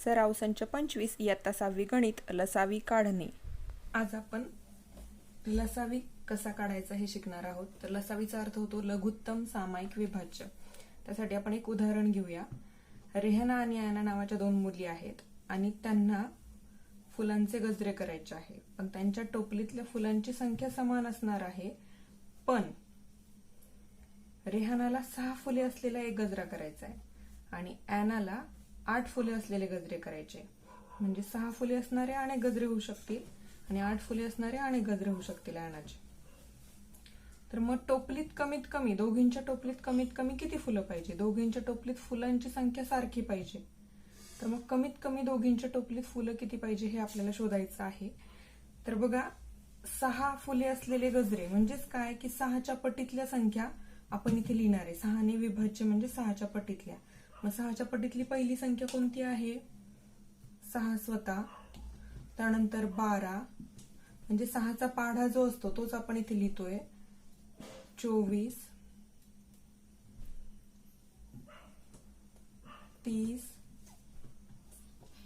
सराव संच 25 इयत्ता 6वी गणित लसावी काढणे. आज आपण लसावी कसा काढायचा हे शिकणार आहोत. तर लसावीचा अर्थ होतो लघुत्तम सामायिक विभाज्य. त्यासाठी आपण एक उदाहरण घेऊया. रेहना आणि आयना नावाच्या दोन मुली आहेत आणि त्यांना फुलांचे गजरे करायचे आहे, पण त्यांच्या टोपलीतल्या फुलांची संख्या समान असणार आहे. पण रेहानाला 6 फुले असलेला एक गजरा करायचा आहे आणि ॲनाला 8 फुले असलेले गजरे करायचे. म्हणजे 6 फुले असणारे अनेक गजरे होऊ शकतील आणि 8 फुले असणारे अनेक गजरे होऊ शकतील ॲनाचे. तर मग टोपलीत कमीत कमी, दोघींच्या टोपलीत कमीत कमी किती फुलं पाहिजे? दोघींच्या टोपलीत फुलांची संख्या सारखी पाहिजे. तर मग कमीत कमी दोघींच्या टोपलीत फुलं किती पाहिजे हे आपल्याला शोधायचं आहे. तर बघा, 6 फुले असलेले गजरे म्हणजेच काय की 6च्या पटीतल्या संख्या आपण इथे लिहिणार आहे. 6ने विभाज्य म्हणजे 6च्या पटीतल्या. मग 6च्या पटीतली पहिली संख्या कोणती आहे? 6 स्वतः. त्यानंतर 12 म्हणजे 6चा पाढा जो असतो तोच आपण इथे लिहितोय. 24, 30,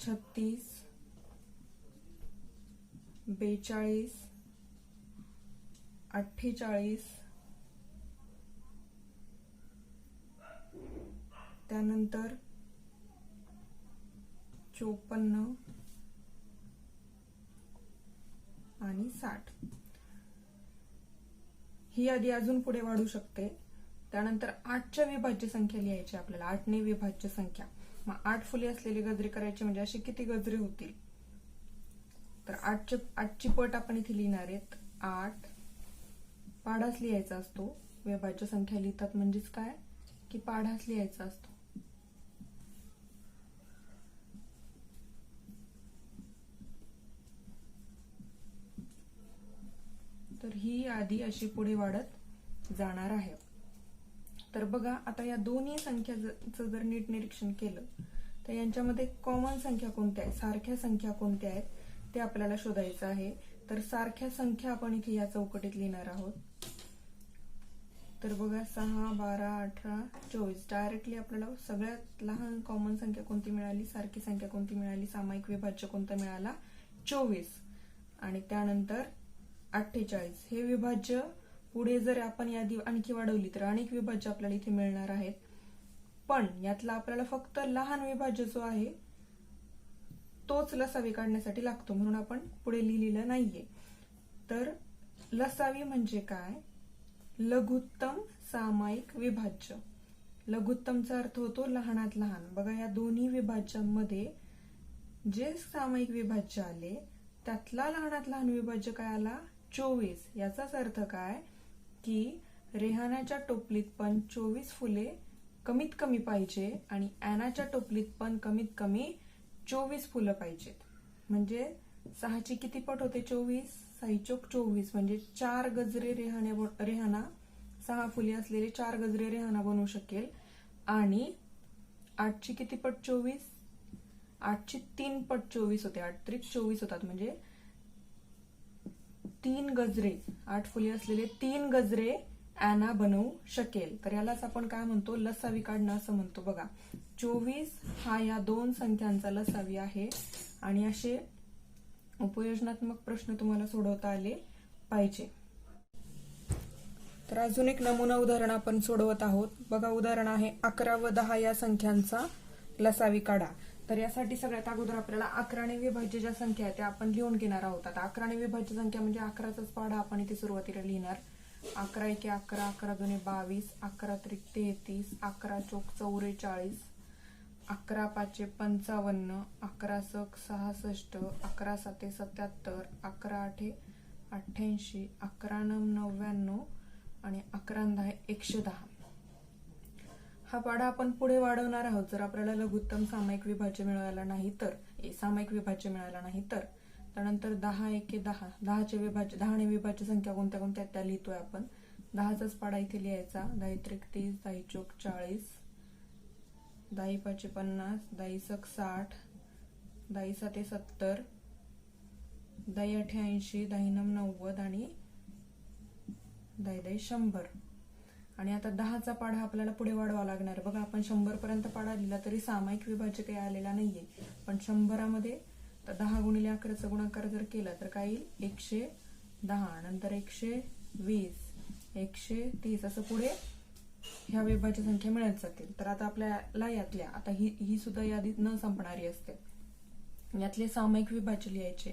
36, 42, 48, त्यानंतर 54 आणि 60. ही यादी अजून पुढे वाढू शकते. त्यानंतर 8च्या विभाज्य संख्या लिहायची आपल्याला. 8ने विभाज्य संख्या. मग 8 फुले असलेले गजरे करायचे म्हणजे असे किती गजरे होतील? तर 8ची पट आपण इथे लिहिणार आहेत. 8 पाढाच लिहायचा असतो. विभाज्य संख्या लिहितात म्हणजेच काय की पाढाच लिहायचा असतो. तर ही यादी अशी पुढे वाढत जाणार आहे. तर बघा, आता या दोन्ही संख्याचं जर नीट निरीक्षण केलं तर यांच्यामध्ये कॉमन संख्या कोणत्या आहेत, सारख्या संख्या कोणत्या आहेत ते आपल्याला शोधायचं आहे. तर सारख्या संख्या आपण इथे या चौकटीत लिहिणार आहोत. तर बघा, 6, 12, 18, 24. डायरेक्टली आपल्याला सगळ्यात लहान कॉमन संख्या कोणती मिळाली, सारखी संख्या कोणती मिळाली, सामायिक विभाज्य कोणता मिळाला? 24. आणि त्यानंतर 48. हे विभाज्य पुढे जर आपण यादी आणखी वाढवली तर अनेक विभाज्य आपल्याला इथे मिळणार आहेत. पण यातला आपल्याला फक्त लहान विभाज्य जो आहे तोच लसावी काढण्यासाठी लागतो, म्हणून आपण पुढे लिहिलेलं नाहीये. तर लसावी म्हणजे काय? लघुत्तम सामायिक विभाज्य. लघुत्तमचा अर्थ होतो लहानात लहान. बघा, या दोन्ही विभाज्यांमध्ये जे सामायिक विभाज्य आले त्यातला लहानात लहान विभाज्य काय आला? 24. याचाच अर्थ काय की रेहानाच्या टोपलीत पण 24 फुले कमीत कमी पाहिजे आणि ॲनाच्या टोपलीत पण कमीत कमी 24 फुलं पाहिजेत. म्हणजे 6ची किती पट होते? 24. 6 चोक 24 म्हणजे 4 गजरे रेहाना 6 फुले असलेले 4 गजरे रेहाना बनवू शकेल. आणि 8ची किती पट? 24. 8ची 3 पट 24 होते. 8 त्रिक 24 होतात. म्हणजे 3 गजरे, 8 फुले असलेले 3 गजरे ॲना बनवू शकेल. तर यालाच आपण काय म्हणतो? लसावी काढणं असं म्हणतो. बघा, 24 हा या दोन संख्यांचा लसावी आहे आणि असे उपयोजनात्मक प्रश्न तुम्हाला सोडवता आले पाहिजे. तर अजून एक नमुना उदाहरण आपण सोडवत आहोत. बघा, उदाहरण आहे 11 व 10 या संख्यांचा लसावी काढा. तर यासाठी सगळ्यात अगोदर आपल्याला 11ने विभाज्य ज्या संख्या आहेत त्या आपण लिहून घेणार आहोत. आता 11ने विभाज्य संख्या म्हणजे 11चाच पाढा आपण इथे सुरुवातीला लिहिणार. 11 एके 11, 11 दोन्ही 22, 11 त्रिक 33, 11 चोक 44, 11 पाचे 55, 11 सक 66, 11 साते 77, 11 आठे 88, 11 नम 99 आणि 11 दहा 110. हा पाढा आपण पुढे वाढवणार आहोत जर आपल्याला लघुत्तम सामायिक विभाज्य मिळाला नाही तर, सामायिक विभाज्य मिळाला नाही तर. त्यानंतर 10 एके 10, 10ने विभाज्य संख्या कोणत्या कोणत्या त्या लिहितोय आपण. 10चाच पाढा इथे लिहायचा. 10 त्रिक 30, 10 चोक 40, 10 पाचे 50, 10 सक 60, 10 साते 70, 10 आठे 80, 10 नम 90 आणि 10 100. आणि आता 10चा पाढा आपल्याला पुढे वाढवावा लागणार. बघा आपण 100 पर्यंत पाढा लिहिला तरी सामायिक विभाज्य काही आलेला नाहीये, पण 100 मध्ये 10 गुणिले 11चा गुणाकार जर केला तर काय येईल 110, नंतर 120, 130 असं पुढे ह्या विभाज्य संख्या मिळत जातील. तर आता आपल्याला यातल्या आता ही सुद्धा यादी न संपणारी असते, यातले सामायिक विभाज्य लिहायचे.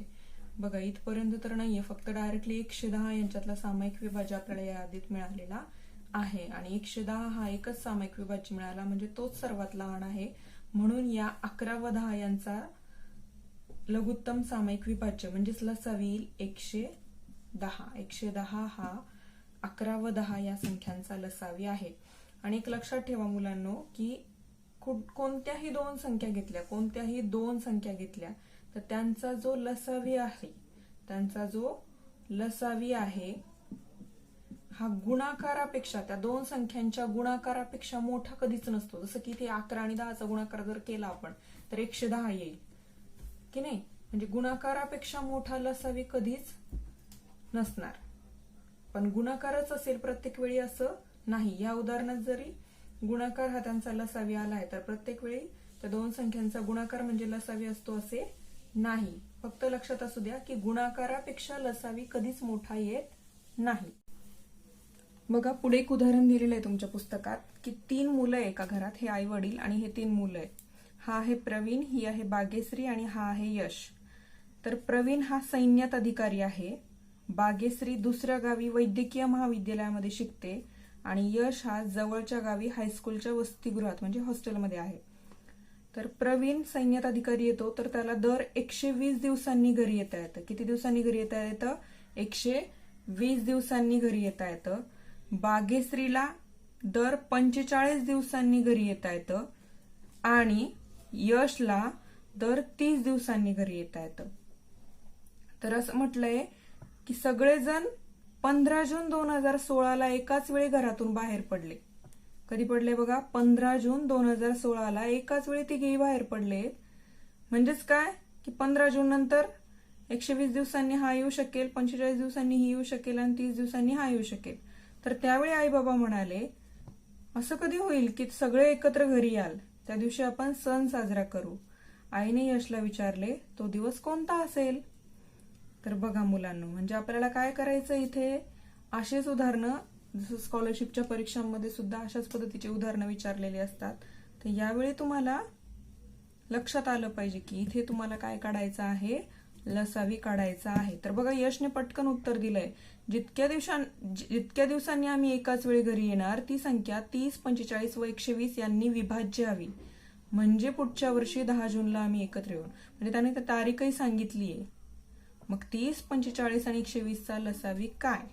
बघा इथपर्यंत तर नाहीये, फक्त डायरेक्टली 110 यांच्यातला सामायिक विभाज्य आपल्याला या यादीत मिळालेला आहे. आणि 110 हा एकच सामायिक विभाज्य मिळाला म्हणजे तोच सर्वात लहान आहे, म्हणून या 11 व 10 यांचा लघुत्तम सामायिक विभाज्य म्हणजेच लसावी येईल 110. 110 हा 11 व 10 या संख्यांचा लसावी आहे. आणि एक लक्षात ठेवा मुलांनो की कोणत्याही दोन संख्या घेतल्या तर त्यांचा जो लसावी आहे हा गुणाकारापेक्षा, त्या दोन संख्यांच्या गुणाकारापेक्षा मोठा कधीच नसतो. जसं की इथे 11 आणि 10चा गुणाकार जर केला आपण तर 110 येईल की नाही, म्हणजे गुणाकारापेक्षा मोठा लसावी कधीच नसणार. पण गुणाकारच असेल प्रत्येक वेळी असं नाही. या उदाहरणात जरी गुणाकार हा त्यांचा लसावी आला आहे तर प्रत्येक वेळी त्या दोन संख्यांचा गुणाकार म्हणजे लसावी असतो असे नाही. फक्त लक्षात असू द्या की गुणाकारापेक्षा लसावी कधीच मोठा येत नाही. बघा पुढे एक उदाहरण दिलेलं आहे तुमच्या पुस्तकात की 3 मुलं एका घरात, हे आई वडील आणि हे 3 मुलं आहेत. हा आहे प्रवीण, ही आहे बागेश्री आणि हा आहे यश. तर प्रवीण हा सैन्यात अधिकारी आहे, बागेश्री दुसऱ्या गावी वैद्यकीय महाविद्यालयामध्ये शिकते आणि यश हा जवळच्या गावी हायस्कूलच्या वसतिगृहात म्हणजे हॉस्टेलमध्ये आहे. तर प्रवीण सैन्यात अधिकारी येतो तर त्याला दर 120 दिवसांनी घरी येता येतं. किती दिवसांनी घरी येता येतं? 120 दिवसांनी घरी येता येतं. बागेश्रीला दर 45 दिवसांनी घरी येता येतं आणि यशला दर 30 दिवसांनी घरी येता येतं. तर असं म्हटलंय की सगळेजण 15 जून 2016ला एकाच वेळी घरातून बाहेर पडले. कधी पडले बघा? 15 जून 2016ला एकाच वेळी तिघेही बाहेर पडले. म्हणजेच काय की 15 जून नंतर 120 दिवसांनी हा येऊ शकेल, 45 दिवसांनी ही येऊ शकेल आणि 30 दिवसांनी हा येऊ शकेल. तर त्यावेळी आई बाबा म्हणाले असं कधी होईल की सगळे एकत्र घरी याल, त्या दिवशी आपण सण साजरा करू. आईने यशला विचारले तो दिवस कोणता असेल? तर बघा मुलांनो, म्हणजे आपल्याला काय करायचं इथे अशीच उदाहरणं, जसं स्कॉलरशिपच्या परीक्षांमध्ये सुद्धा अशाच पद्धतीची उदाहरणं विचारलेली असतात. तर यावेळी तुम्हाला लक्षात आलं पाहिजे की इथे तुम्हाला काय काढायचं आहे, लसावी काढायचा आहे. तर बघा यशने पटकन उत्तर दिलंय, जितक्या दिवसांनी आम्ही एकाच वेळी घरी येणार ती संख्या 30, 45 व 120 यांनी विभाज्य हवी, म्हणजे पुढच्या वर्षी 10 जूनला आम्ही एकत्र येऊ. म्हणजे त्याने त्या तारीखही सांगितलीये. मग 30, 45 आणि 120चा लसावी काय?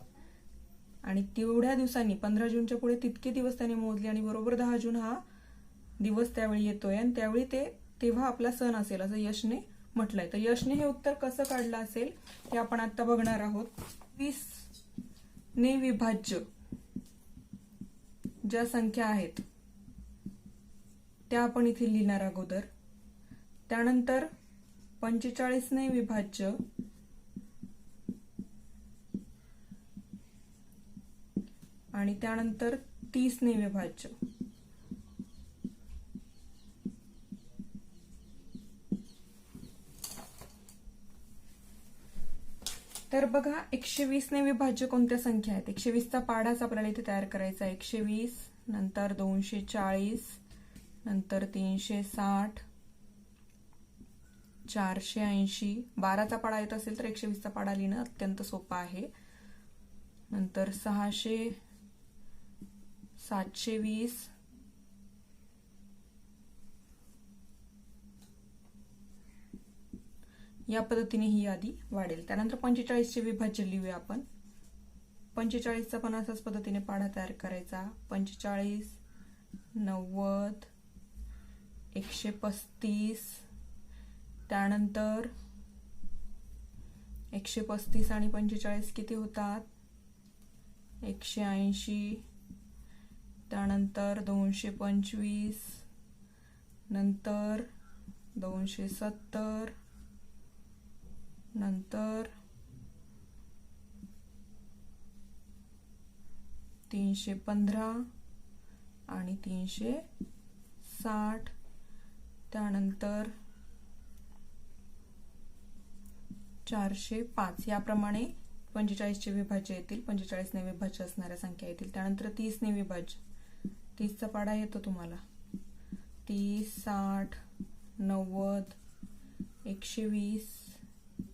आणि तेवढ्या दिवसांनी 15 जूनच्या पुढे तितके दिवस त्याने मोजले आणि बरोबर 10 जून हा दिवस त्यावेळी येतोय आणि त्यावेळी तेव्हा आपला सण असेल असं यशने म्हटलंय. तर यशने हे उत्तर कसं काढलं असेल ते आपण आता बघणार आहोत. 20 ने विभाज्य ज्या संख्या आहेत त्या आपण इथे लिहिणार अगोदर, त्यानंतर 45 ने विभाज्य आणि त्यानंतर 30 ने विभाज्य. तर बघा 120 ने विभाज्य कोणत्या संख्या आहेत? 120चा पाढाच आपल्याला इथे तयार करायचा आहे. 120 नंतर 240 नंतर 360 480. 12चा पाढा येत असेल तर 120चा पाढा लिहिणं अत्यंत सोपं आहे. नंतर 600 720 या पद्धतीने ही यादी वाढेल. त्यानंतर 45चे विभाज्य लिहूया आपण. 45चा पण असाच पद्धतीने पाढा तयार करायचा. 45 90 135 त्यानंतर 135 आणि 45 किती होतात? 180. त्यानंतर 225 नंतर 270 नंतर 315 आणि 360, त्यानंतर 405 याप्रमाणे 45चे विभाज्य येतील, 45ने विभाज्य असणाऱ्या संख्या येतील. त्यानंतर 30ने विभाज्य, 30चा पाढा येतो तुम्हाला. 30, 60, 90, 120,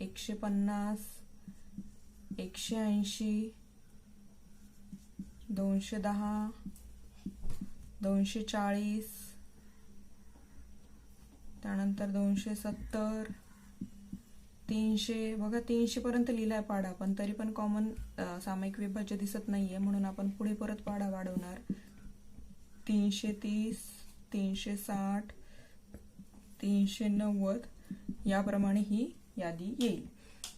150, 180, 210, 240, त्यानंतर 270, 300. बघा 300 पर्यंत लिहिलाय पाढा, पण तरी पण कॉमन सामायिक विभाज्य दिसत नाहीये, म्हणून आपण पुढे परत पाढा वाढवणार. 330, 360, 390 याप्रमाणे ही यादी येईल.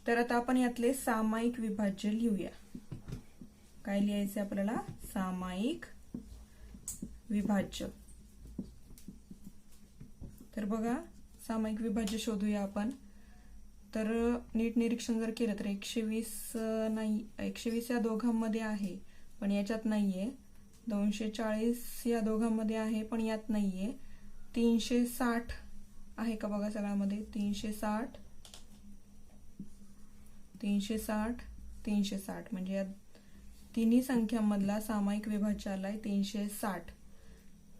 तर आता आपण यातले सामायिक विभाज्य लिहूया. काय लिहायचे आपल्याला? सामायिक विभाज्य. तर बघा सामायिक विभाज्य शोधूया आपण. तर नीट निरीक्षण जर केलं तर 120 नाही, 120 या दोघांमध्ये आहे पण याच्यात नाहीये. 240 या दोघांमध्ये आहे पण यात नाहीये. 360 आहे का बघा सगळ्यामध्ये? 360, 360, 360 म्हणजे या तिन्ही संख्यांमधला सामायिक विभाज्य आलाय 360.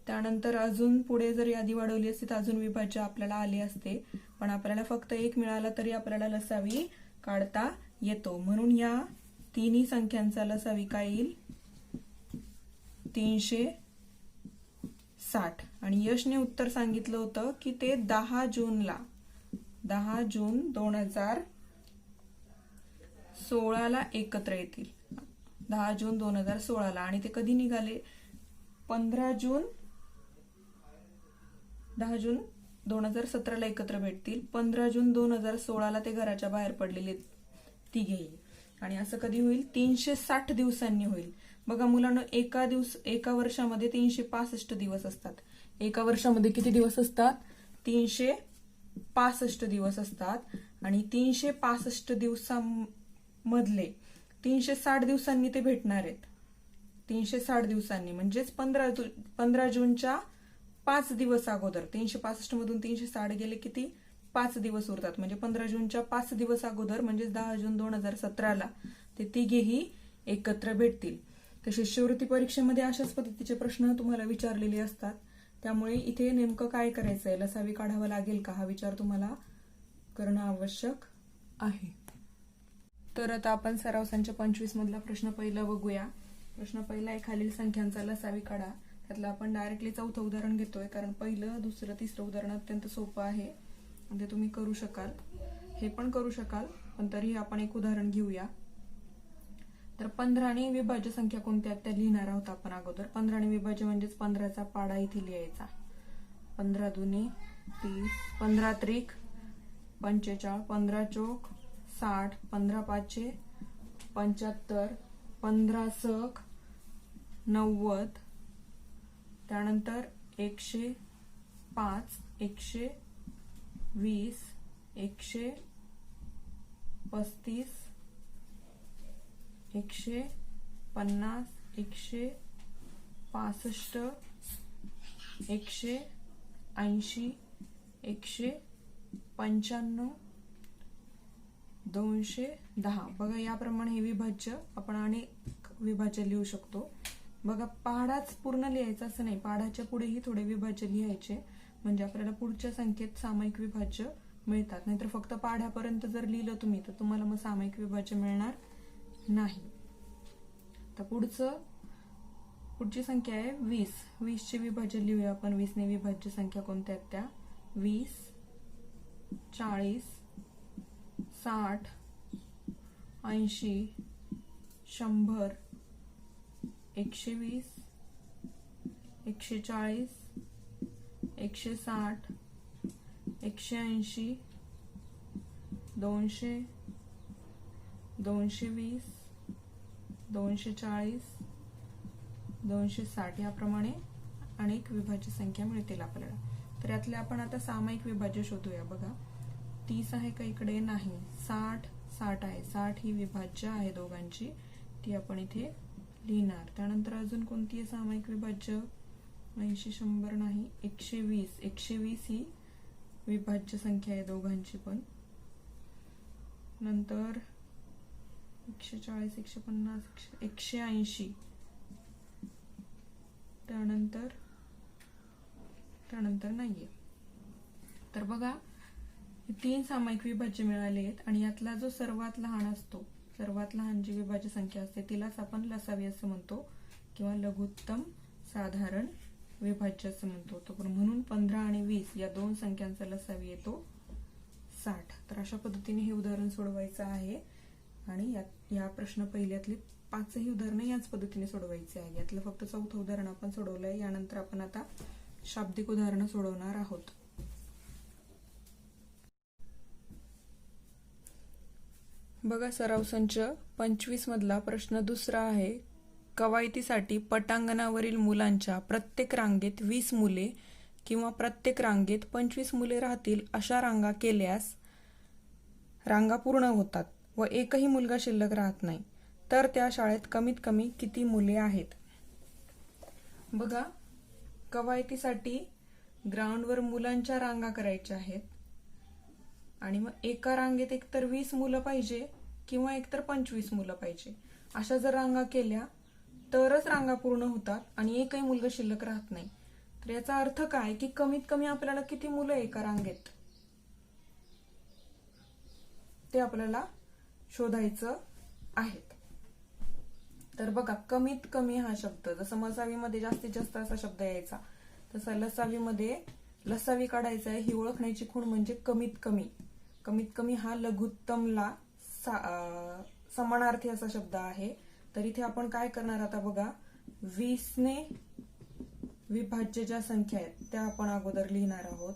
त्यानंतर अजून पुढे जर यादी वाढवली असती तर अजून विभाज्य आपल्याला आले असते, पण आपल्याला फक्त एक मिळाला तरी आपल्याला लसावी काढता येतो. म्हणून या तिन्ही संख्यांचा लसावी काय येईल? 360. आणि यशने उत्तर सांगितलं होतं की ते 10 जूनला 10 जून 2016ला एकत्र येतील. 10 जून 2016ला. आणि ते कधी निघाले? 10 जून 2017ला एकत्र भेटतील. 15 जून 2016ला ते घराच्या बाहेर पडलेले तिघेही. आणि असं कधी होईल? 360 दिवसांनी होईल. बघा मुलांना एका वर्षामध्ये 365 दिवस असतात. एका वर्षामध्ये किती दिवस असतात? 365 दिवस असतात. आणि 365 दिवसांमधले 360 दिवसांनी ते भेटणार आहेत. 360 दिवसांनी म्हणजेच 15 जूनच्या 5 दिवस अगोदर. 365 मधून 360 गेले किती? 5 दिवस उरतात. म्हणजे 15 जूनच्या 5 दिवस अगोदर म्हणजेच 10 जून 2017ला ते तिघेही एकत्र भेटतील. तर शिष्यवृत्ती परीक्षेमध्ये अशाच पद्धतीचे प्रश्न तुम्हाला विचारलेले असतात. त्यामुळे इथे नेमकं काय करायचंय? लसावी काढावा लागेल का? हा विचार तुम्हाला करणं आवश्यक आहे. तर आता आपण सराव संच 25 मधला प्रश्न पहिला बघूया. प्रश्न पहिला आहे, खालील संख्यांचा लसावी काढा. त्यातलं आपण डायरेक्टली चौथं उदाहरण घेतोय, कारण पहिलं, दुसरं, तिसरं उदाहरण अत्यंत सोपं आहे आणि ते तुम्ही करू शकाल. हे पण करू शकाल, पण तरीही आपण एक उदाहरण घेऊया. तर 15ने विभाज्य संख्या कोणत्या त्या लिहिणार आहोत आपण अगोदर. 15ने विभाज्य म्हणजेच 15चा पाढा इथे लिहायचा. 15 दुने 30, 15 त्रिक 45, 15 चौक 60, 15 पाचे 75, 15 सक 90, त्यानंतर 105, 120, 135, 150, 165, 180, 195, 210. बघा याप्रमाणे हे विभाज्य आपण अनेक विभाज्य लिहू शकतो. बघा पाढाच पूर्ण लिहायचा असं नाही, पाढाच्या पुढेही थोडे विभाज्य लिहायचे म्हणजे आपल्याला पुढच्या संख्येत सामायिक विभाज्य मिळतात. नाहीतर फक्त पाढ्यापर्यंत जर लिहिलं तुम्ही तर तुम्हाला मग सामायिक विभाज्य मिळणार नाही. तर पुढची संख्या आहे 20. 20चे विभाज्य लिहूया आपण. 20ने विभाज्य संख्या कोणत्या आहेत त्या? 20, 40, 60, 80, 100, 120, 140, 160, 180, 200, 220, 240, 260 याप्रमाणे अनेक विभाज्य संख्या मिळतील आपल्याला. तर यातले आपण आता सामायिक विभाज्य शोधूया. बघा 30 आहे का इकडे? नाही. 60 आहे. 60 ही विभाज्य आहे दोघांची, ती आपण इथे लिहिणार. त्यानंतर अजून कोणती आहे सामायिक विभाज्य? 80, 100 नाही, 120. 120 ही विभाज्य संख्या आहे दोघांची पण. नंतर 140, 150, 180. त्यानंतर नाहीये. तर बघा, 3 सामायिक विभाज्य मिळाले आहेत आणि यातला जो सर्वात लहान असतो, सर्वात लहान जी विभाज्य संख्या असते तिलाच आपण लसावी असं म्हणतो किंवा लघुत्तम साधारण विभाज्य असं म्हणतो. तर म्हणून 15 आणि 20 या दोन संख्यांचा लसावी येतो 60. तर अशा पद्धतीने हे उदाहरण सोडवायचं आहे आणि या प्रश्न पहिल्यातले 5ही उदाहरणं याच पद्धतीने सोडवायचे आहे. यातलं फक्त 4थं उदाहरण आपण सोडवलंय. यानंतर आपण आता शाब्दिक उदाहरणं सोडवणार आहोत. बघा, सराव संच 25 मधला प्रश्न दुसरा आहे. कवायतीसाठी पटांगणावरील मुलांच्या प्रत्येक रांगेत 20 मुले किंवा प्रत्येक रांगेत 25 मुले राहतील अशा रांगा केल्यास रांगा पूर्ण होतात व एकही मुलगा शिल्लक राहत नाही. तर त्या शाळेत कमीत कमी किती मुले आहेत? बघा, कवायतीसाठी ग्राउंडवर मुलांच्या रांगा करायच्या आहेत आणि मग एका रांगेत एकतर 20 मुलं पाहिजे किंवा एकतर 25 मुलं पाहिजे. अशा जर रांगा केल्या तरच रांगा पूर्ण होतात आणि एकही मुलगा शिल्लक राहत नाही. तर याचा अर्थ काय की कमीत कमी आपल्याला किती मुलं एका रांगेत ते आपल्याला शोधायचं आहेत. तर बघा, कमीत कमी हा शब्द, जसं मसावीमध्ये जास्तीत जास्त असा शब्द यायचा, तसा लसावीमध्ये लसावी काढायचा आहे. ही ओळखण्याची खूण म्हणजे कमीत कमी. कमीत कमी हा लघुत्तमला समानार्थी असा शब्द आहे. तर इथे आपण काय करणार आता बघा, 20 ने विभाज्य ज्या संख्या आहेत त्या आपण अगोदर लिहिणार आहोत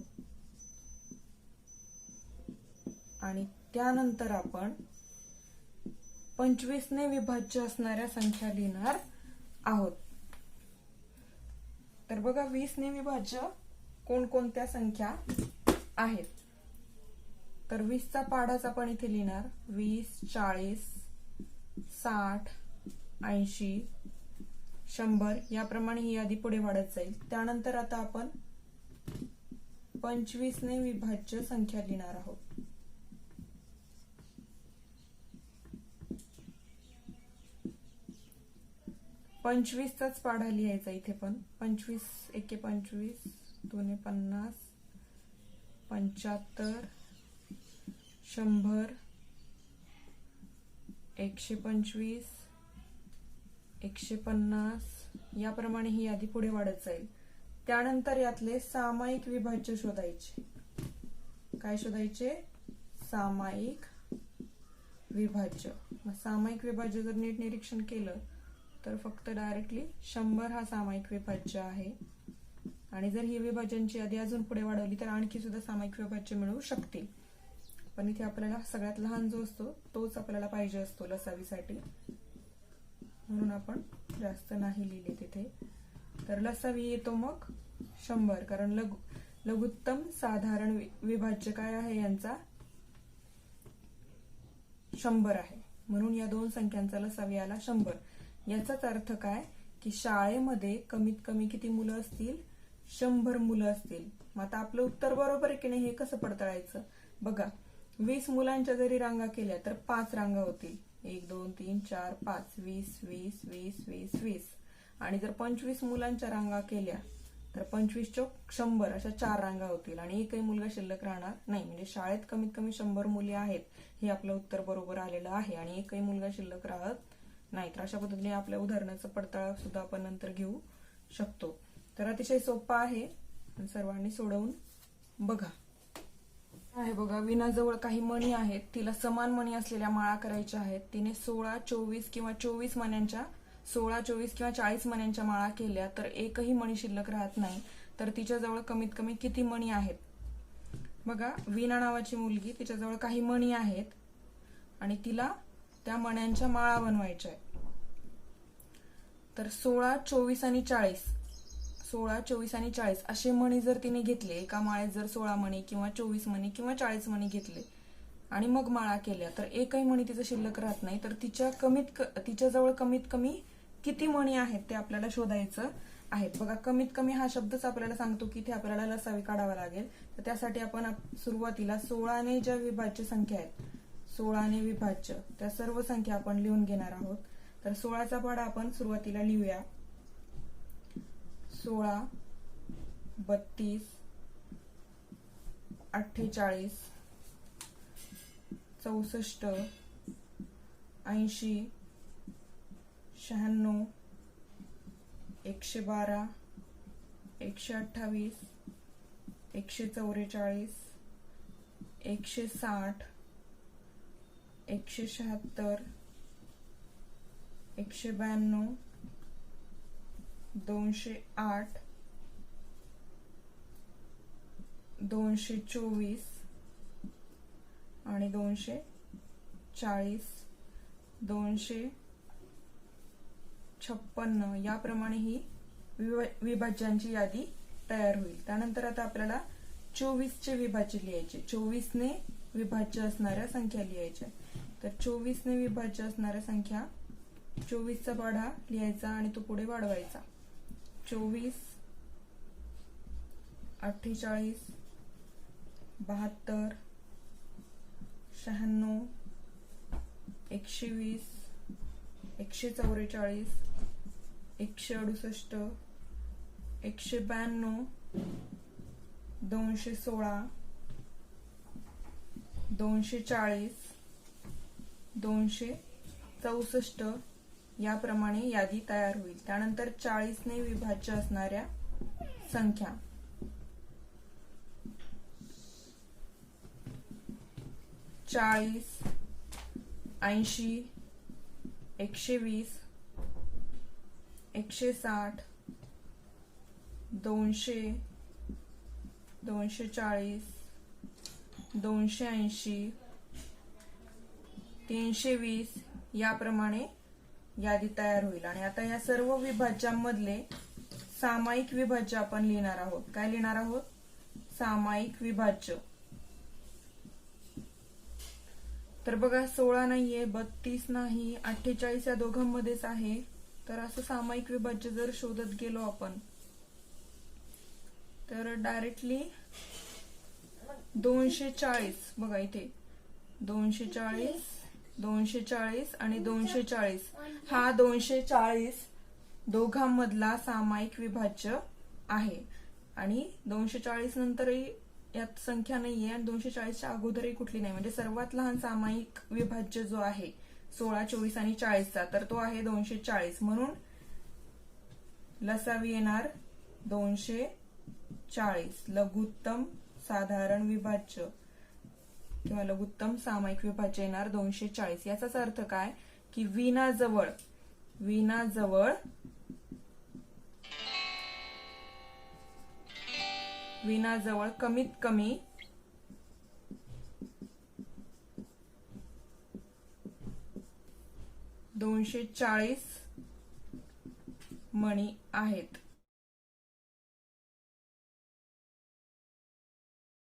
आणि त्यानंतर आपण 25 ने विभाज्य असणाऱ्या संख्या लिहिणार आहोत. तर बघा, 20 ने विभाज्य कोणकोणत्या संख्या आहेत? तर 20चा पाढाच आपण इथे लिहिणार. 20, 40, 60, 80, 100 याप्रमाणे ही यादी पुढे वाढत जाईल. त्यानंतर आता आपण 25 ने विभाज्य संख्या लिहिणार आहोत. पंचवीसचाच पाढा लिहायचा इथे पण. 25 एके 25, 2 50, 75, 100, 125, 150 याप्रमाणे ही यादी पुढे वाढत जाईल. त्यानंतर यातले सामायिक विभाज्य शोधायचे. काय शोधायचे? सामायिक विभाज्य. मग सामायिक विभाज्य जर नीट निरीक्षण केलं तर फक्त डायरेक्टली 100 हा सामायिक विभाज्य आहे आणि जर ही विभाज्यांची यादी अजून पुढे वाढवली तर आणखी सुद्धा सामायिक विभाज्य मिळू शकतील. पण इथे आपल्याला सगळ्यात लहान जो असतो तोच आपल्याला पाहिजे असतो लसावीसाठी, म्हणून आपण जास्त नाही लिहिले तिथे. तर लसावी येतो मग 100, कारण लघुत्तम साधारण विभाज्य काय आहे यांचा? 100 आहे. म्हणून या दोन संख्यांचा लसावी आला 100. याचाच अर्थ काय की शाळेमध्ये कमीत कमी किती मुलं असतील? 100 मुलं असतील. मग आता आपलं उत्तर बरोबर आहे की नाही हे कसं पडताळायचं? बघा, 20 मुलांच्या जरी रांगा केल्या तर 5 रांगा होतील. 1 2 3 4 5, 20 20 20 20 20. आणि जर 25 मुलांच्या रांगा केल्या तर 25 चौक 100 अशा 4 रांगा होतील आणि एकही मुलगा शिल्लक राहणार नाही. म्हणजे शाळेत कमीत कमी 100 मुले आहेत हे आपलं उत्तर बरोबर आलेलं आहे आणि एकही मुलगा शिल्लक राहत नाही. तर अशा पद्धतीने आपल्या उदाहरणाचा पडताळा सुद्धा आपण नंतर घेऊ शकतो. तर अतिशय सोपा आहे, सर्वांनी सोडवून बघा. आहे बघा, विनाजवळ काही मणी आहेत, तिला समान मणी असलेल्या माळा करायच्या आहेत. तिने 16, 24 किंवा 24 मण्यांच्या 16, 24 किंवा 40 मण्यांच्या माळा केल्या तर एकही मणी शिल्लक राहत नाही. तर तिच्याजवळ कमीत कमी किती मणी आहेत? बघा, वीणा नावाची मुलगी, तिच्याजवळ काही मणी आहेत आणि तिला त्या मण्यांच्या माळा बनवायच्या आहेत. तर 16, 24 आणि 40, 16, 24 आणि 40 असे मणी जर तिने घेतले, एका माळेत जर 16 मणी किंवा 24 मणी किंवा 40 मणी घेतले आणि मग माळा केल्या तर एकही मणी तिचं शिल्लक राहत नाही. तर तिच्याजवळ कमीत कमी किती मणी आहेत ते आपल्याला शोधायचं आहे. बघा, कमीत कमी हा शब्दच आपल्याला सांगतो की इथे आपल्याला लसावी काढावा लागेल. तर त्यासाठी आपण सुरुवातीला 16ने ज्या विभाज्य संख्या आहेत, 16ने विभाज्य त्या सर्व संख्या आपण लिहून घेणार आहोत. तर 16चा पाढा आपण सुरुवातीला लिहूया. 16, 32, 48, 64, 80, 96, 112, 128, 144, 160, 176, 192, 208, 224 आणि 240, 256 याप्रमाणे ही विभाज्यांची यादी तयार होईल. त्यानंतर आता आपल्याला 24चे विभाज्य लिहायचे. 24ने विभाज्य असणाऱ्या संख्या लिहायच्या. तर 24ने विभाज्य असणाऱ्या संख्या, 24चा पाढा लिहायचा आणि तो पुढे वाढवायचा. 24, 48, 72, 96, 120, 144, 168, 192, 216, 240, 264 याप्रमाणे यादी तयार होईल. त्यानंतर 40ने विभाज्य असणाऱ्या संख्या, 40, 80, 120, 160, 200, 240, 280, 320 याप्रमाणे यादी तयार होईल. आणि आता या सर्व विभाज्यांमधले सामायिक विभाज्य आपण लिहिणार आहोत. काय लिहिणार आहोत? सामायिक विभाज्य. तर बघा, 16 नाहीये, 32 नाही, 48 या दोघांमध्येच आहे. तर असं सामायिक विभाज्य जर शोधत गेलो आपण तर डायरेक्टली 240, बघा इथे 240, 240 आणि 240 हा 240 दोघांमधला सामायिक विभाज्य आहे. आणि 240 नंतरही यात संख्या नाहीये आणि 240च्या अगोदरही कुठली नाही. म्हणजे सर्वात लहान सामायिक विभाज्य जो आहे 16, 24 आणि 40चा, तर तो आहे 240. म्हणून लसावी येणार 240. लघुत्तम साधारण विभाज्य किंवा लघुत्तम सामायिक विभाज्य येणार 240. याचाच अर्थ काय की विनाजवळ कमीत कमी 240 मणी आहेत.